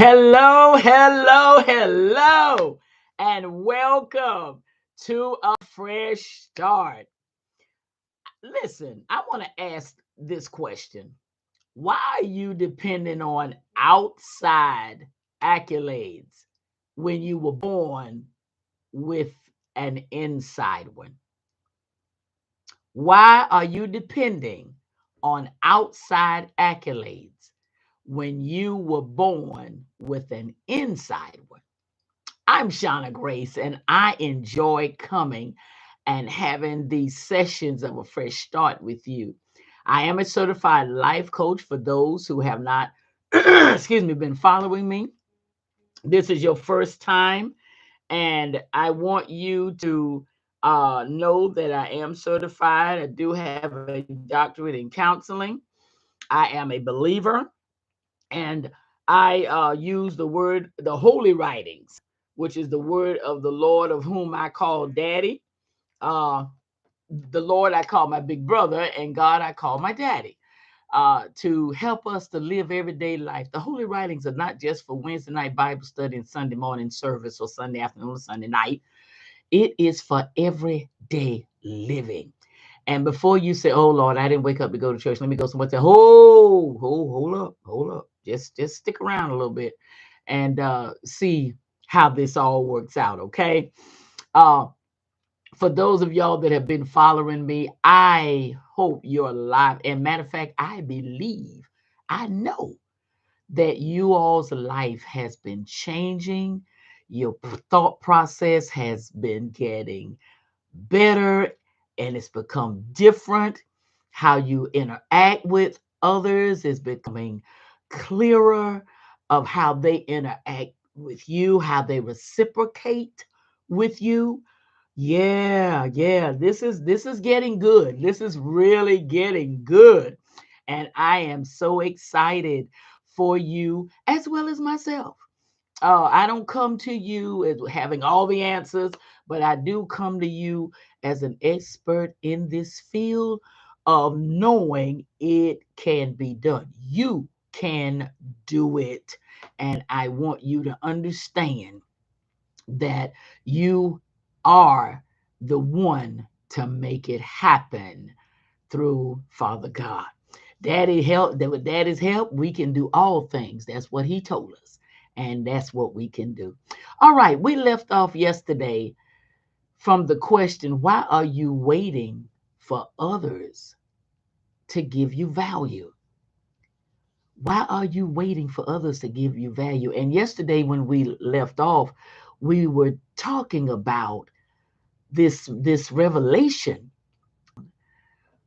Hello, hello, hello, and welcome to a fresh start. Listen, I want to ask this question. Why are you depending on outside accolades when you were born with an inside one? Why are you depending on outside accolades when you were born with an inside one? I'm Shauna Grace, and I enjoy coming and having these sessions of a fresh start with you. I am a certified life coach for those who have not, been following me. This is your first time, and I want you to know that I am certified. I do have a doctorate in counseling. I am a believer, and I use the holy writings, which is the word of the Lord, of whom I call Daddy. Uh, the Lord I call my big brother, and God I call my daddy. To help us to live everyday life. The holy writings are not just for Wednesday night Bible study and Sunday morning service or Sunday afternoon or Sunday night. It is for everyday living. And before you say, "Oh Lord, I didn't wake up to go to church. Let me go somewhere," say, hold up. Just stick around a little bit and see how this all works out. Okay. Uh, for those of y'all that have been following me, I hope you're alive. And matter of fact, I believe, I know that you all's life has been changing. Your thought process has been getting better and it's become different. How you interact with others is becoming clearer of how they interact with you, how they reciprocate with you. Yeah. This is getting good. This is really getting good. And I am so excited for you as well as myself. I don't come to you as having all the answers, but I do come to you as an expert in this field of knowing it can be done. You can do it. And I want you to understand that you are the one to make it happen through Father God. Daddy help that with daddy's help, we can do all things. That's what he told us. And that's what we can do. All right, we left off yesterday from the question, why are you waiting for others to give you value? Why are you waiting for others to give you value? And yesterday when we left off, we were talking about this revelation.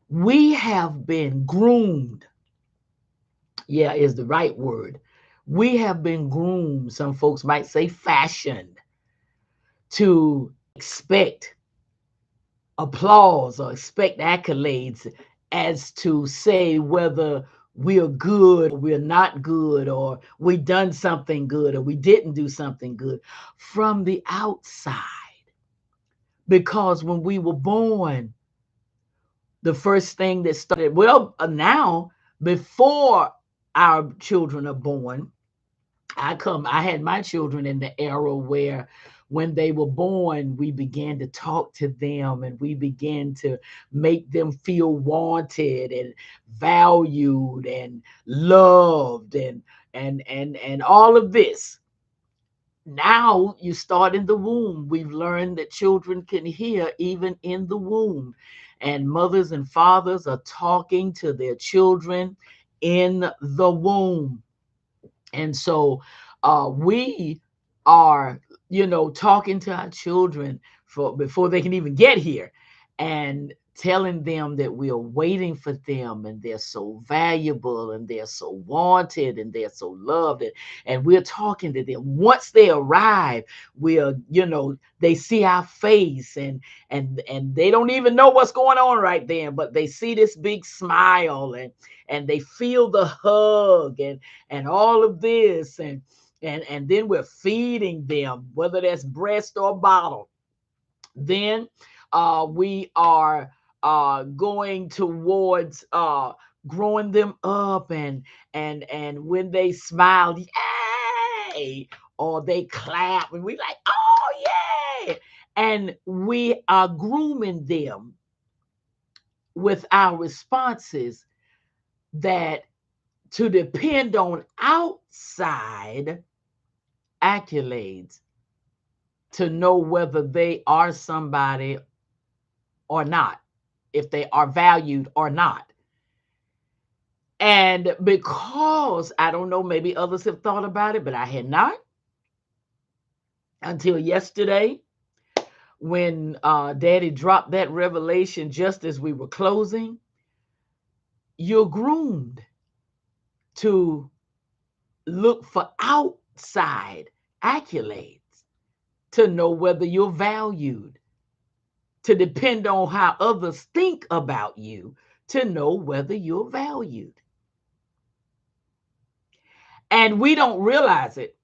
We have been groomed. Yeah, is the right word. We have been groomed, some folks might say fashioned, to expect applause or expect accolades as to say whether we're good or we're not good, or we done something good or we didn't do something good from the outside. Because when we were born, the first thing that started, well, now, before our children are born, I had my children in the era where when they were born, we began to talk to them and we began to make them feel wanted and valued and loved and all of this. Now you start in the womb. We've learned that children can hear even in the womb, and mothers and fathers are talking to their children in the womb. And so we are, talking to our children for before they can even get here, and telling them that we are waiting for them and they're so valuable and they're so wanted and they're so loved. And we're talking to them. Once they arrive, we're, they see our face, and they don't even know what's going on right then, but they see this big smile, and they feel the hug and all of this, and then we're feeding them, whether that's breast or bottle. Then we are going towards growing them up, and when they smile, yay, or they clap and we like, oh, yay. And we are grooming them with our responses that to depend on outside accolades to know whether they are somebody or not, if they are valued or not. And because I don't know, maybe others have thought about it, but I had not until yesterday when Daddy dropped that revelation just as we were closing. You're groomed to look for outside accolades to know whether you're valued, to depend on how others think about you to know whether you're valued. And we don't realize it.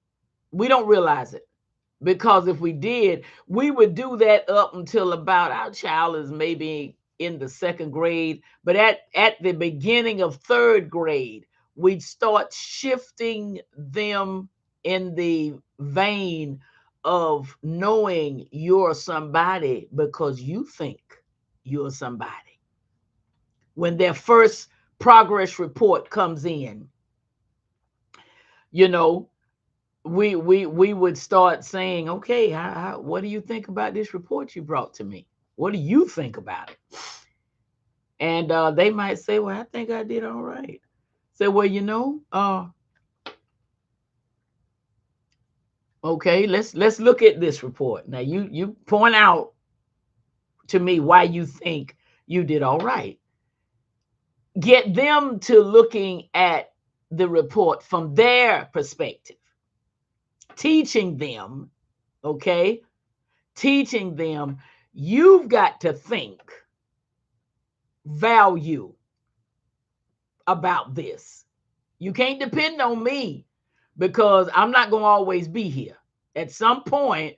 We don't realize it. Because if we did, we would do that up until about our child is maybe in the second grade. But at the beginning of third grade, we'd start shifting them in the vein of knowing you're somebody because you think you're somebody. When their first progress report comes in, you know, we would start saying, okay, what do you think about this report you brought to me? What do you think about it? And they might say, well, I think I did all right. Say, well, okay, let's look at this report. Now you point out to me why you think you did all right. Get them to looking at the report from their perspective. Teaching them, okay? Teaching them, you've got to think value about this. You can't depend on me because I'm not going to always be here. At some point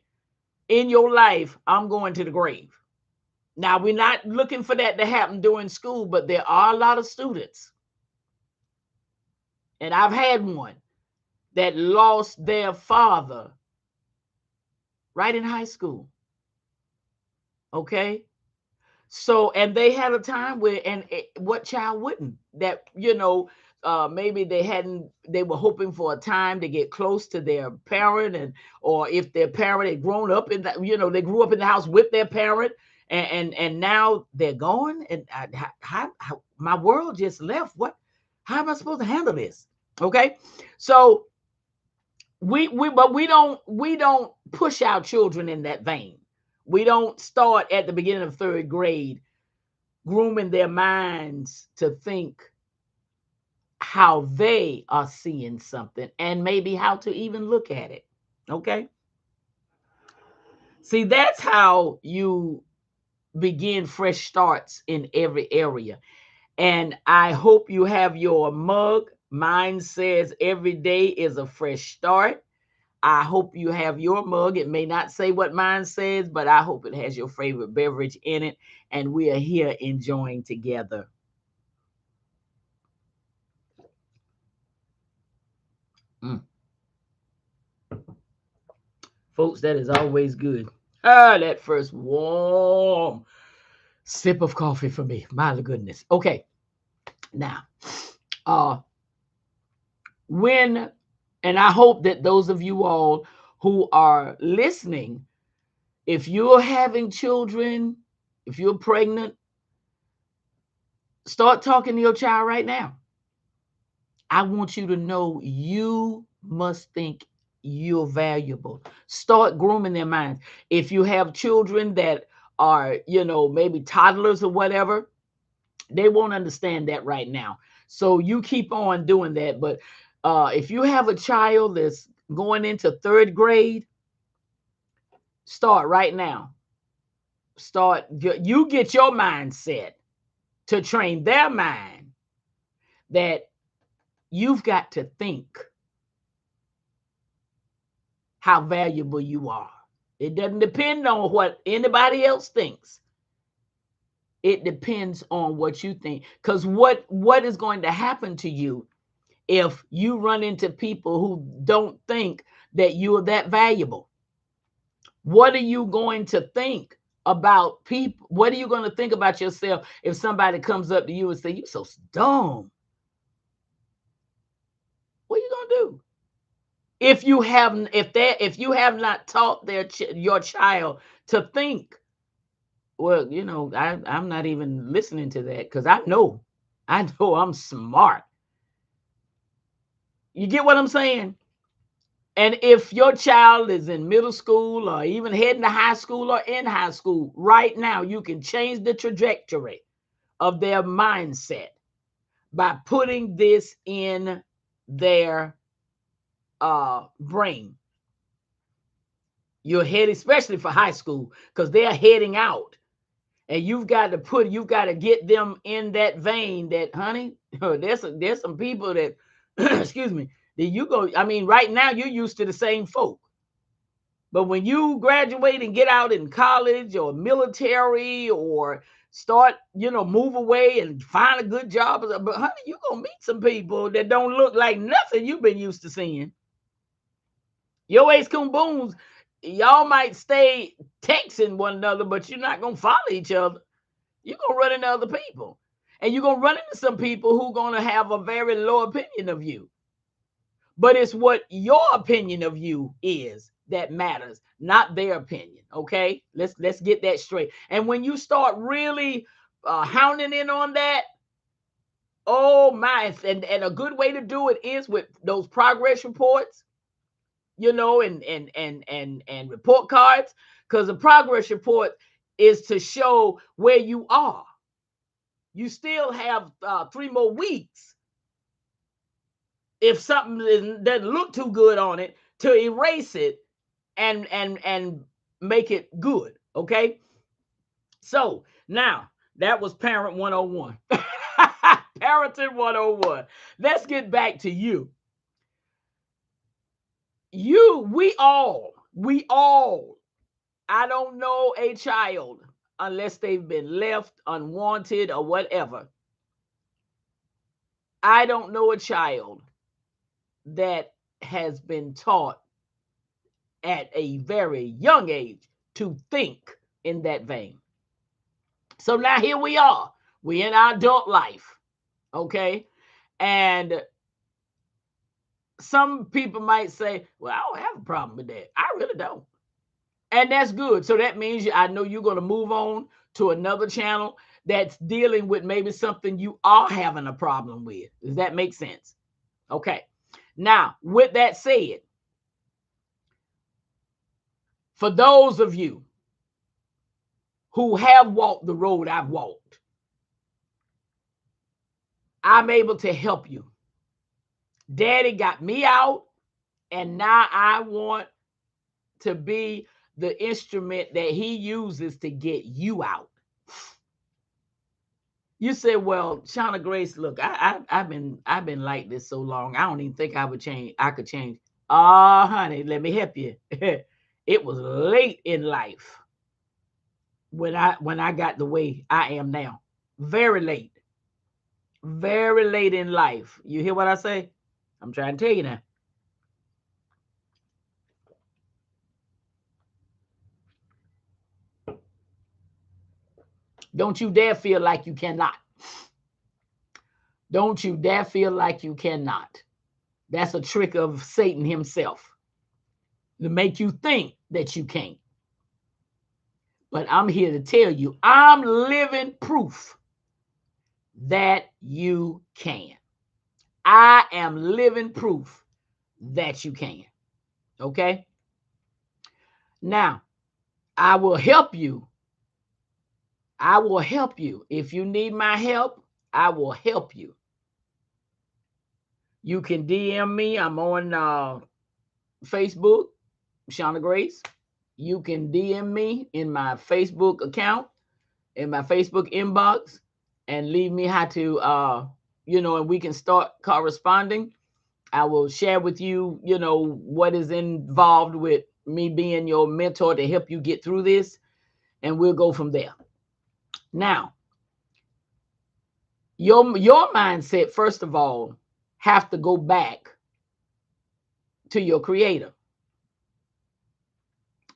in your life, I'm going to the grave. Now, we're not looking for that to happen during school, but there are a lot of students, and I've had one that lost their father right in high school. Okay? So, and they had a time where, what child wouldn't? That, maybe they were hoping for a time to get close to their parent, or if their parent had grown up in that, they grew up in the house with their parent, and now they're gone, and how my world just left. How am I supposed to handle this? Okay, so but we don't push our children in that vein. We don't start at the beginning of third grade grooming their minds to think how they are seeing something and maybe how to even look at it. Okay. See, that's how you begin fresh starts in every area. And I hope you have your mug. Mine says every day is a fresh start. I hope you have your mug. It may not say what mine says, but I hope it has your favorite beverage in it. And we are here enjoying together. Folks, that is always good. That first warm sip of coffee for me. My goodness. Okay. Now, and I hope that those of you all who are listening, if you're having children, if you're pregnant, start talking to your child right now. I want you to know you must think you're valuable. Start grooming their minds. If you have children that are, maybe toddlers or whatever, they won't understand that right now. So you keep on doing that. But if you have a child that's going into third grade, start right now. You get your mindset to train their mind that you've got to think how valuable you are. It doesn't depend on what anybody else thinks. It depends on what you think. Because what is going to happen to you if you run into people who don't think that you're that valuable? What are you going to think about people? What are you going to think about yourself if somebody comes up to you and say, "You're so dumb"? What are you going to do? If you have not taught your child to think, well, I'm not even listening to that because I know I'm smart. You get what I'm saying? And if your child is in middle school or even heading to high school or in high school, right now you can change the trajectory of their mindset by putting this in their brain. You're heading, especially for high school, because they're heading out. And you've got to get them in that vein that, honey, there's some people that, excuse me, that you go, I mean, right now you're used to the same folk. But when you graduate and get out in college or military or start, move away and find a good job, but honey, you're going to meet some people that don't look like nothing you've been used to seeing. Your ace coon booms, y'all might stay texting one another, but you're not going to follow each other. You're going to run into other people. And you're going to run into some people who are going to have a very low opinion of you. But it's what your opinion of you is that matters, not their opinion. Okay, let's get that straight. And when you start really hounding in on that, oh my! And a good way to do it is with those progress reports, and report cards, because the progress report is to show where you are. You still have 3 more weeks. If something doesn't look too good on it, to erase it and make it good. Okay. So now that was Parent 101. Parenting 101. Let's get back to you. We all, I don't know a child unless they've been left unwanted or whatever. I don't know a child that has been taught at a very young age to think in that vein. So now here we are. We're in our adult life. Okay. And some people might say, well, I don't have a problem with that. I really don't. And that's good. So that means I know you're going to move on to another channel that's dealing with maybe something you are having a problem with. Does that make sense? Okay. Now, with that said, for those of you who have walked the road I've walked, I'm able to help you. Daddy got me out, and now I want to be the instrument that he uses to get you out. You say, well, Shauna Grace, look, I've been like this so long. I don't even think I would change. I could change. Oh, honey, let me help you. It was late in life when I got the way I am now. Very late. Very late in life. You hear what I say? I'm trying to tell you now. Don't you dare feel like you cannot. Don't you dare feel like you cannot. That's a trick of Satan himself to make you think that you can't. But I'm here to tell you, I'm living proof that you can. I am living proof that you can. Okay? Now, I will help you. I will help you. If you need my help, I will help you. You can DM me. I'm on Facebook, Shauna Grace. You can DM me in my Facebook account, in my Facebook inbox, and leave me how to, and we can start corresponding. I will share with you, what is involved with me being your mentor to help you get through this, and we'll go from there. Now, your mindset, first of all, have to go back to your creator.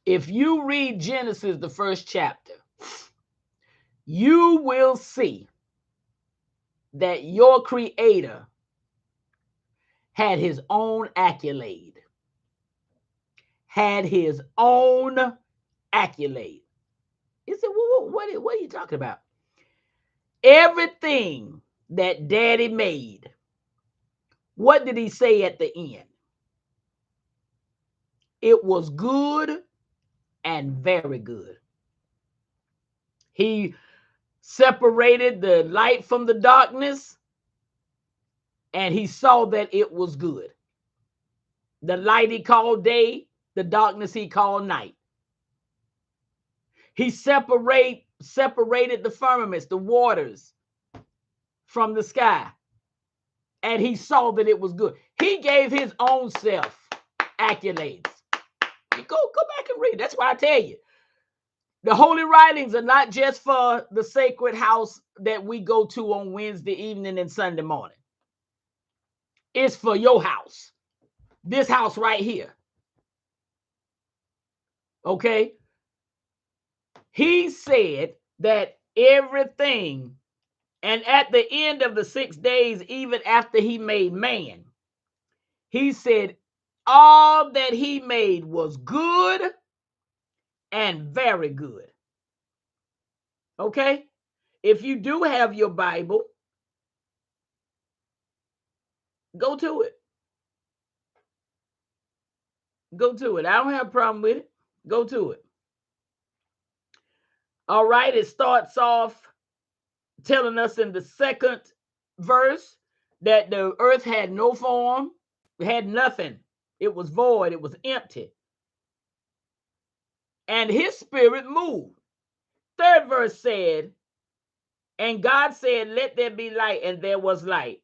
If you read Genesis, the first chapter, you will see that your creator had his own accolade. Had his own accolade. You said, well, what are you talking about? Everything that daddy made, what did he say at the end? It was good and very good. He separated the light from the darkness, and he saw that it was good. The light he called day, the darkness he called night. He separated the firmaments, the waters, from the sky, and he saw that it was good. He gave his own self accolades. You go back and read. That's why I tell you, the holy writings are not just for the sacred house that we go to on Wednesday evening and Sunday morning. It's for your house. This house right here. Okay? He said that everything, and at the end of the 6 days, even after he made man, he said all that he made was good and very good. Okay? If you do have your Bible, go to it. Go to it. I don't have a problem with it. Go to it. All right. It starts off telling us in the second verse that the earth had no form, it had nothing. It was void. It was empty. And his spirit moved. Third verse said, and God said, let there be light, and there was light.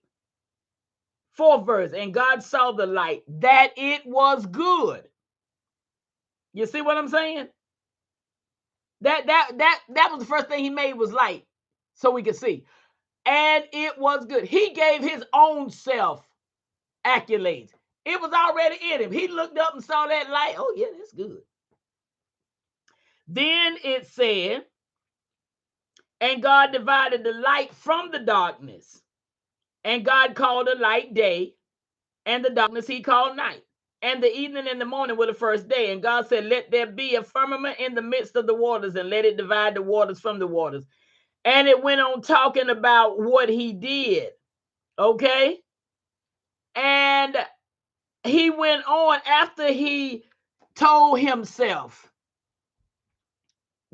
Fourth verse, and God saw the light, that it was good. You see what I'm saying? That was the first thing he made, was light, so we could see. And it was good. He gave his own self accolades. It was already in him. He looked up and saw that light. Oh, yeah, that's good. Then it said, and God divided the light from the darkness. And God called the light day, and the darkness he called night. And the evening and the morning were the first day. And God said, let there be a firmament in the midst of the waters, and let it divide the waters from the waters. And it went on talking about what he did. Okay? And he went on after he told himself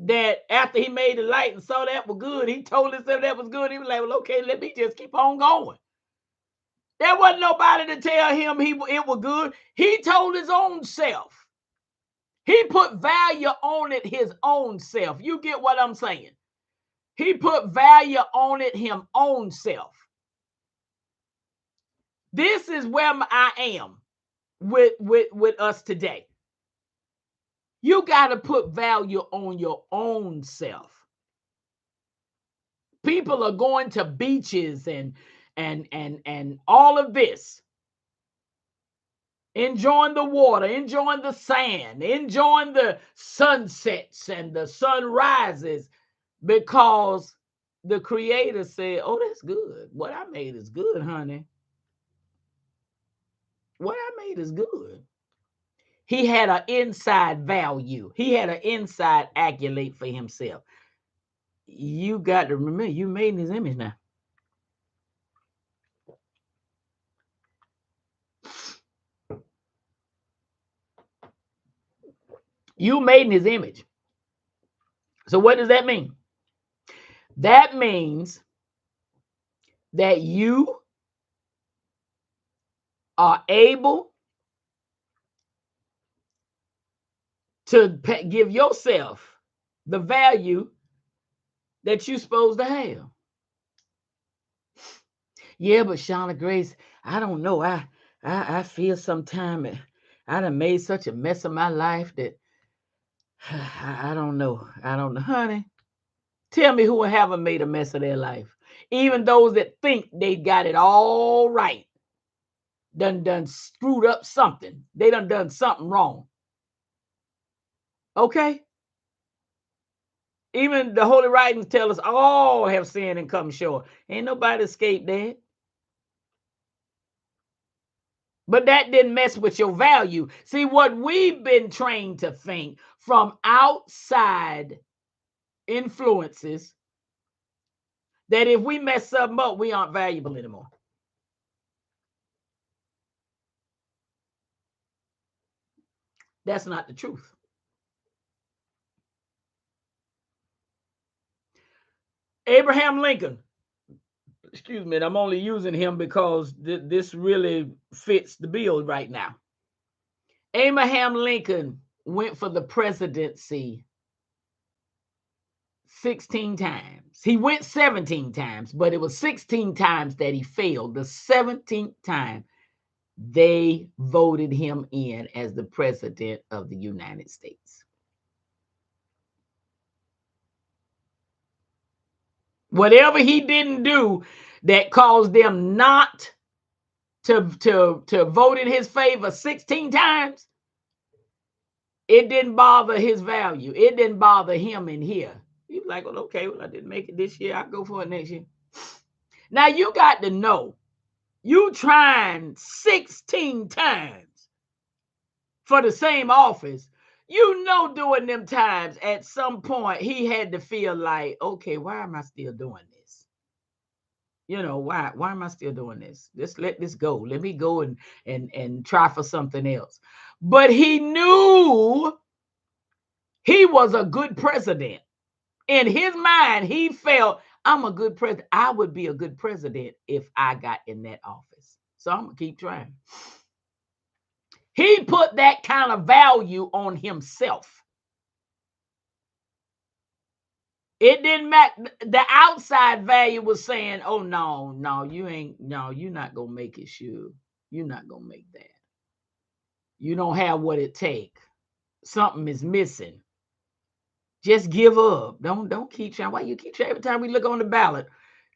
that after he made the light and saw that was good, he told himself that was good. He was like, well, okay, let me just keep on going. There wasn't nobody to tell him it was good. He told his own self. He put value on it his own self. You get what I'm saying? He put value on it his own self. This is where I am with us today. You got to put value on your own self. People are going to beaches and all of this, enjoying the water, enjoying the sand, enjoying the sunsets and the sunrises, because the creator said, oh, that's good. What I made is good, honey. What I made is good. He had an inside value. He had an inside accolade for himself. You got to remember, you made in his image now. You made in his image. So what does that mean? That means that you are able to give yourself the value that you're supposed to have. Yeah, but Shauna Grace, I don't know. I feel sometimes I done made such a mess of my life that I don't know. I don't know, honey. Tell me who haven't made a mess of their life. Even those that think they got it all right. done screwed up something. They done something wrong. Okay? Even the Holy Writings tell us all have sinned and come short. Ain't nobody escaped that. But that didn't mess with your value. See, what we've been trained to think from outside influences, that if we mess something up, we aren't valuable anymore. That's not the truth. Abraham Lincoln, excuse me, and I'm only using him because this really fits the bill right now. Abraham Lincoln went for the presidency 16 times. He went 17 times, but it was 16 times that he failed. The 17th time, they voted him in as the president of the United States. Whatever he didn't do that caused them not to vote in his favor 16 times, it didn't bother his value. It didn't bother him in here. He was like, well, okay, well, I didn't make it this year. I'll go for it next year. Now, you got to know, you trying 16 times for the same office. You know, during them times, at some point, he had to feel like, okay, why am I still doing this? You know, why am I still doing this? Just let this go. Let me go and try for something else. But he knew he was a good president. In his mind, he felt, I'm a good president. I would be a good president if I got in that office. So I'm going to keep trying. He put that kind of value on himself. It didn't matter. The outside value was saying, oh, no, you're not going to make it, sure. You're not going to make that. You don't have what it takes. Something is missing. Just give up. Don't keep trying. Why you keep trying? Every time we look on the ballot,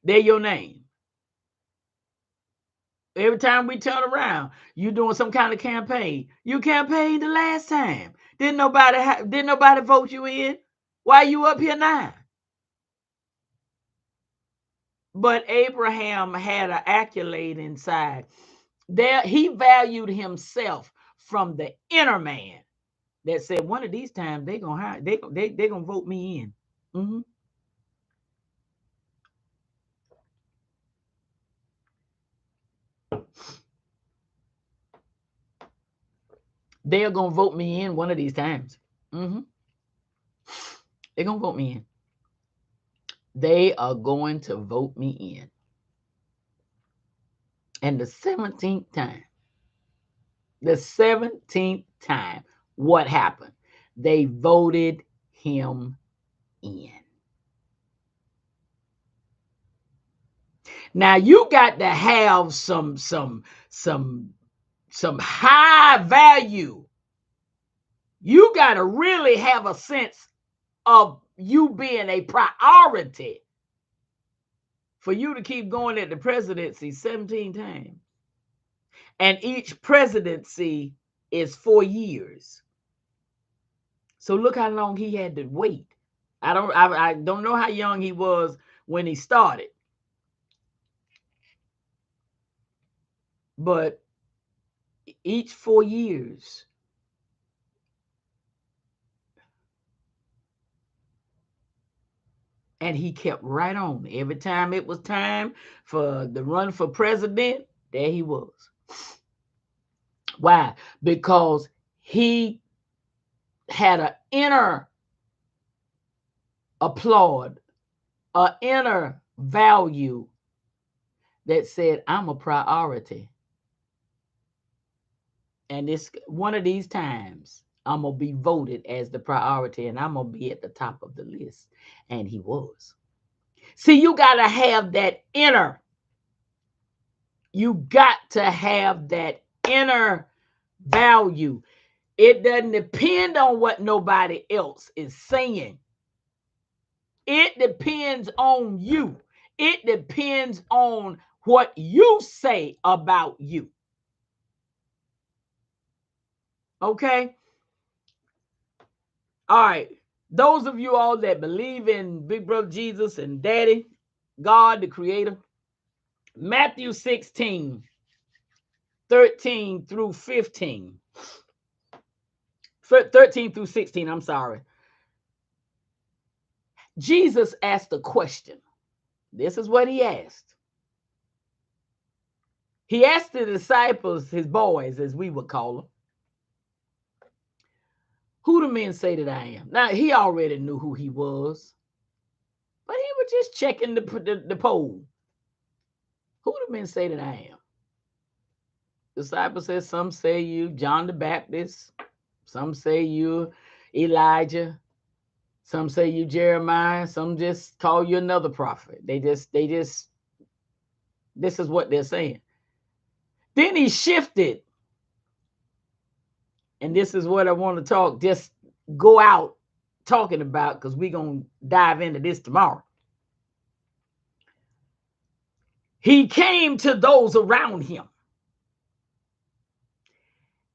they're your name. Every time we turn around, you doing some kind of campaign. You campaigned the last time. Didn't nobody vote you in? Why are you up here now? But Abraham had an accolade inside. There, he valued himself from the inner man that said, one of these times they're gonna vote me in. Mm-hmm. They're gonna vote me in one of these times. Mm-hmm. They're gonna vote me in. They are going to vote me in. And the 17th time, what happened? They voted him in. Now you got to have some high value. You got to really have a sense of you being a priority for you to keep going at the presidency 17 times. And each presidency is 4 years. So look how long he had to wait. I don't know how young he was when he started. But each 4 years. And he kept right on. Every time it was time for the run for president, there he was. Why? Because he had an inner applaud, an inner value that said, I'm a priority. And this one of these times, I'm going to be voted as the priority and I'm going to be at the top of the list. And he was. See, you got to have that inner. You got to have that inner value. It doesn't depend on what nobody else is saying. It depends on you. It depends on what you say about you. Okay. All right. Those of you all that believe in Big Brother Jesus and Daddy, God, the Creator, Matthew 16, 13 through 15. 13 through 16, I'm sorry. Jesus asked a question. This is what he asked. He asked the disciples, his boys, as we would call them, who do men say that I am? Now, he already knew who he was, but he was just checking the poll. Who do men say that I am? Disciples said, some say you John the Baptist, some say you Elijah, some say you Jeremiah, some just call you another prophet. This is what they're saying. Then he shifted, and this is what I want to just go out talking about, because we're going to dive into this tomorrow. He came to those around him.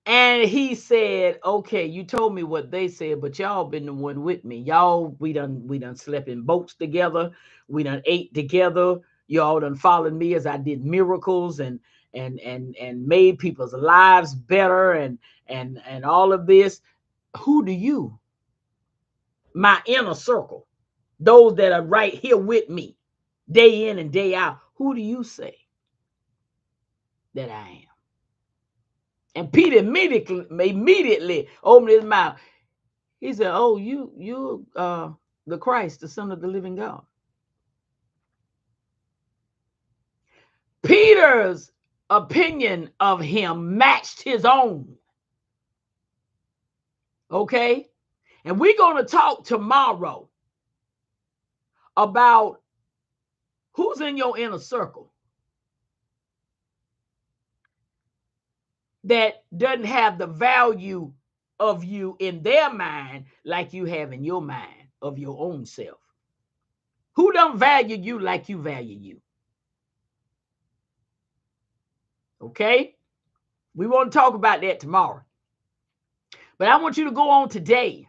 And he said, okay, you told me what they said, but y'all been the one with me. Y'all, we done slept in boats together. We done ate together. Y'all done followed me as I did miracles and made people's lives better and all of this. Who do you, my inner circle, those that are right here with me, day in and day out, who do you say that I am? And Peter immediately opened his mouth. He said, oh, you the Christ, the Son of the living God. Peter's opinion of him matched his own. Okay? And we're going to talk tomorrow about who's in your inner circle that doesn't have the value of you in their mind like you have in your mind of your own self. Who don't value you like you value you? Okay? We want to talk about that tomorrow. But I want you to go on today.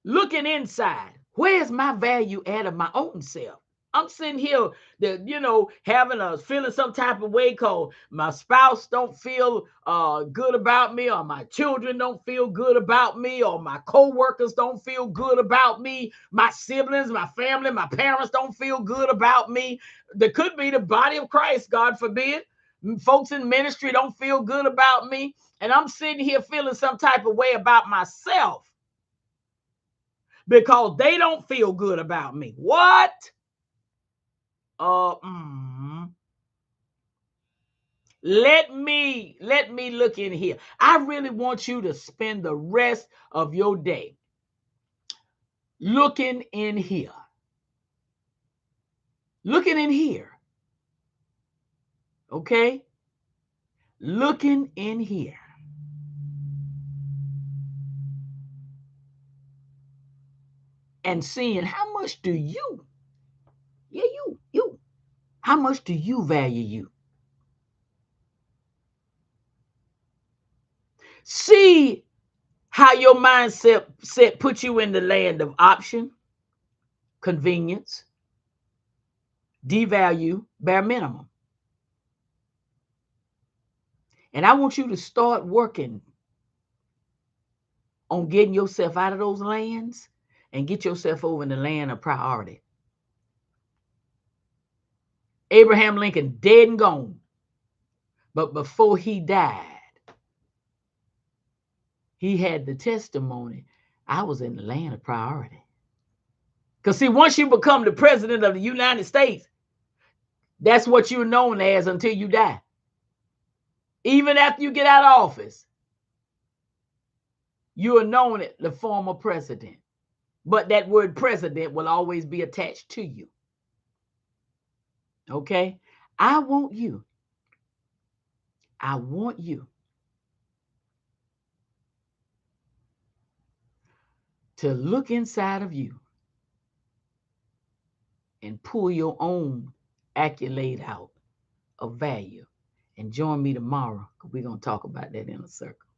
Looking inside, where's my value at of my own self? I'm sitting here, feeling some type of way called my spouse don't feel good about me, or my children don't feel good about me, or my co-workers don't feel good about me, my siblings, my family, my parents don't feel good about me. There could be the body of Christ, God forbid. Folks in ministry don't feel good about me, and I'm sitting here feeling some type of way about myself because they don't feel good about me. What? Let me look in here. I really want you to spend the rest of your day looking in here. Looking in here. Okay? Looking in here. And seeing how much do you, how much do you value you? See how your mindset puts you in the land of option, convenience, devalue, bare minimum. And I want you to start working on getting yourself out of those lands and get yourself over in the land of priority. Abraham Lincoln, dead and gone. But before he died, he had the testimony, I was in the land of priority. Because see, once you become the president of the United States, that's what you're known as until you die. Even after you get out of office, you are known as the former president. But that word president will always be attached to you. Okay? I want you to look inside of you and pull your own accolade out of value And join me tomorrow, because we're going to talk about that in a circle.